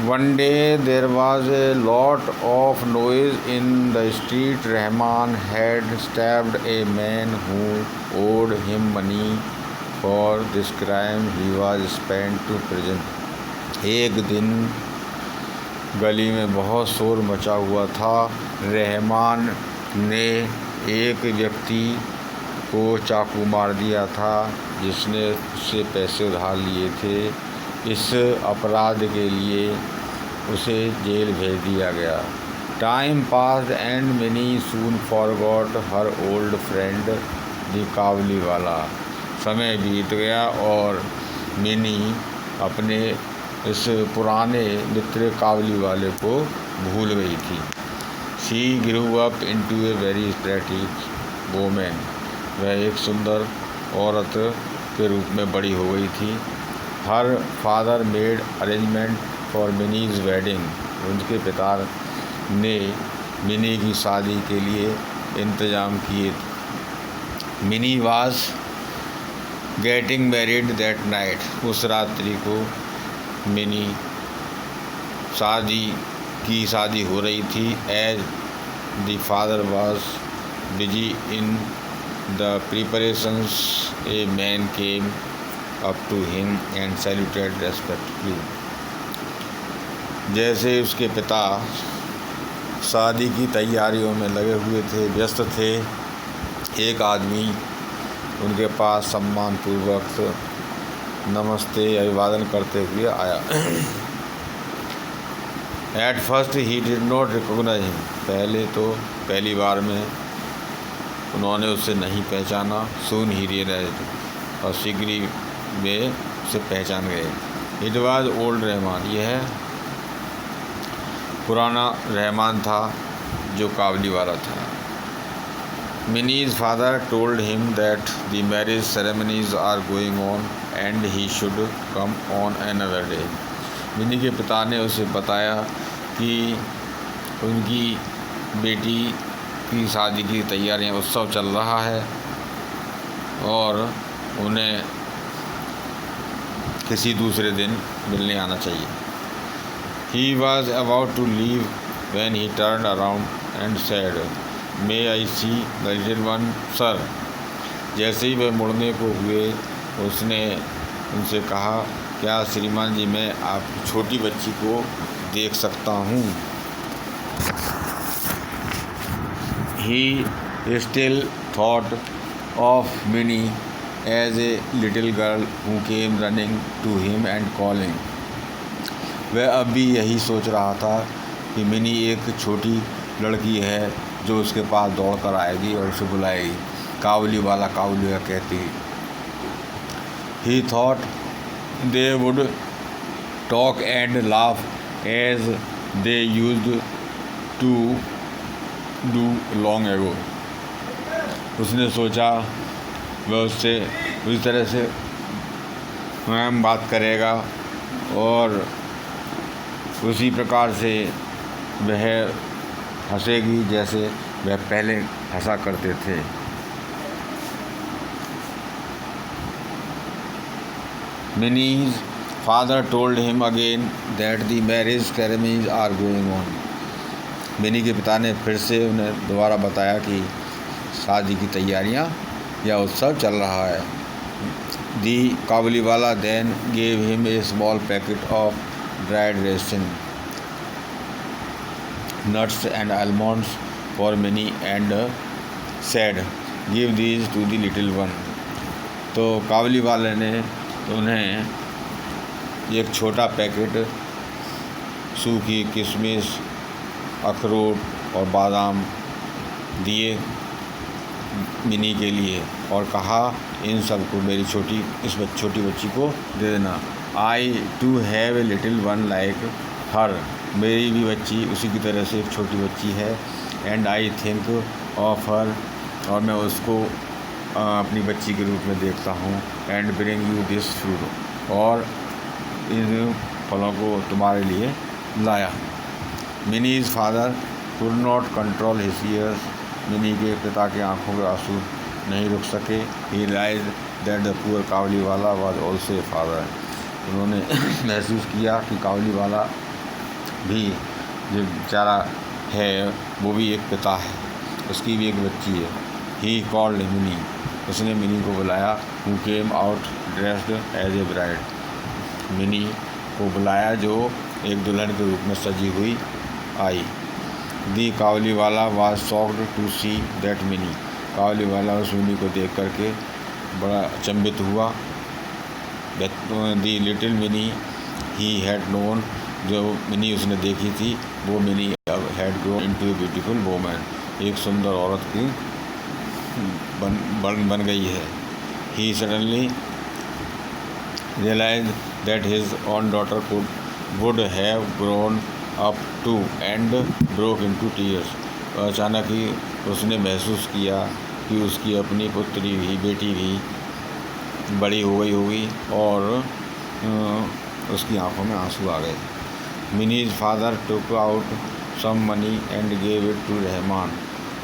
One day there was a lot of noise in the street. Rahman had stabbed a man who owed him money. For this crime he was sent to prison. एक दिन गली में बहुत शोर मचा हुआ था। रहमान ने एक व्यक्ति को चाकू मार दिया था जिसने उससे पैसे उधार लिए थे। इस अपराध के लिए उसे जेल भेज दिया गया। Time passed and mini soon forgot her old friend the Kabuliwala. समय बीत गया और मिनी अपने इस पुराने मित्र काबुलीवाले को भूल गई थी। She grew up into a very pretty women. वह एक सुंदर औरत के रूप में बड़ी हो गई थी। Her father made arrangement for minis wedding. उनके पिता ने मिनी की शादी के लिए इंतज़ाम किए। Mini was getting married that night. उस रात्रि को मिनी शादी हो रही थी। As the father was busy in the preparations a man came up to him and saluted respectfully. जैसे उसके पिता शादी की तैयारियों में लगे हुए थे, व्यस्त थे, एक आदमी उनके पास सम्मानपूर्वक नमस्ते अभिवादन करते हुए आया। At first he did not recognise him. पहली बार में उन्होंने उसे नहीं पहचाना। Soon he realised. और शीघ्र वे उसे पहचान गए। It was old Rahman. यह पुराना रहमान था जो काबुलीवाला था। Mini's father told him that the marriage ceremonies are going on and he should come on another day. Mini के पिता ने उसे बताया कि उनकी बेटी की शादी की तैयारियां, उत्सव चल रहा है और उन्हें किसी दूसरे दिन मिलने आना चाहिए। He was about to leave when he turned around and said, "May I see the little one, sir?" जैसे ही वह मुड़ने को हुए उसने उनसे कहा, क्या श्रीमान जी मैं आपकी छोटी बच्ची को देख सकता हूँ? He still thought of Minnie as a little girl who came running to him and calling. वह अब भी यही सोच रहा था कि मिनी एक छोटी लड़की है जो उसके पास दौड़ कर आएगी और उसे बुलाएगी, काबुलीवाला काबुलिया कहती। He thought they would talk and laugh as they used to do long ago. उसने सोचा वह उससे उसी तरह से स्वयं बात करेगा और उसी प्रकार से वह हंसेगी जैसे वह पहले हंसा करते थे। Mini's father told him again that the marriage ceremonies are going on. Mini के पिता ने फिर से उन्हें दोबारा बताया कि शादी की तैयारियां या उत्सव चल रहा है। The Kabuliwala then gave him a small packet of dried raisin, nuts and almonds for Minnie and said, "Give these to the little one." तो काबुली वाले ने उन्हें एक छोटा पैकेट सूखी किशमिश, अखरोट और बादाम दिए मिनी के लिए और कहा इन सब को मेरी छोटी बच्ची को दे देना। I too have a little one like her. मेरी भी बच्ची उसी की तरह से एक छोटी बच्ची है। And I think of her. और मैं उसको अपनी बच्ची के रूप में देखता हूँ। And bring you this fruit. और इन फलों को तुम्हारे लिए लाया। Mini's father could not control his tears. Mini के पिता के आंखों के आंसू नहीं रुक सके। He realised that the poor Kabuliwala was also a father. उन्होंने महसूस किया कि काबुलीवाला भी जो बेचारा है वो भी एक पिता है, उसकी भी एक बच्ची है। ही कॉल्ड मिनी, उसने मिनी को बुलाया। Who came out dressed as a bride, Mini को बुलाया जो एक दुल्हन के रूप में सजी हुई आई। दी कावली वाला was shocked to see that Mini, कावली वाला उस मिनी को देख करके बड़ा अचंभित हुआ। The little Mini he had known, जो मिनी उसने देखी थी वो Mini had grown into a beautiful woman, एक सुंदर औरत की बन गई है। He suddenly realize that his own daughter would have grown up too and broke into tears, अचानक ही उसने महसूस किया कि उसकी अपनी पुत्री भी, बेटी भी बड़ी हो गई होगी और उसकी आंखों में आंसू आ गए। Mini's father took out some money and gave it to Rahman,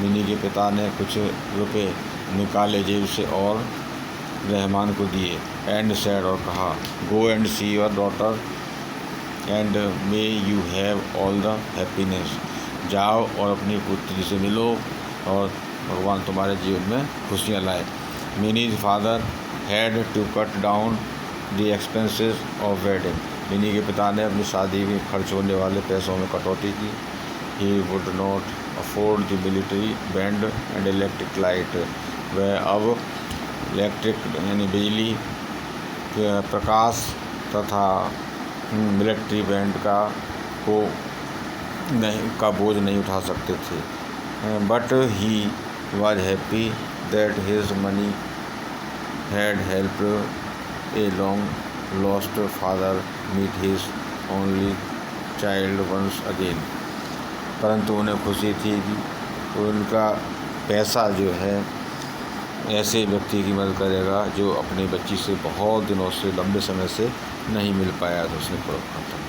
Mini के पिता ने कुछ रुपए निकाले जेब से और रहमान को दिए। एंड सैड, और कहा, go and see your daughter and may you have all the happiness, जाओ और अपनी पुत्री से मिलो और भगवान तुम्हारे जीवन में खुशियाँ लाए। Mini's father had to cut down the expenses of wedding, Mini के पिता ने अपनी शादी में खर्च होने वाले पैसों में कटौती की। He would not afford the military band and electric light, वह अब इलेक्ट्रिक यानी बिजली के प्रकाश तथा मिलिट्री बैंड का बोझ नहीं उठा सकते थे। But he was happy that his money had helped a long lost father meet his only child once again, परंतु उन्हें खुशी थी कि उनका पैसा जो है ऐसे व्यक्ति की मदद करेगा जो अपनी बच्ची से बहुत दिनों से, लंबे समय से नहीं मिल पाया, तो उसने पूरा खत्म।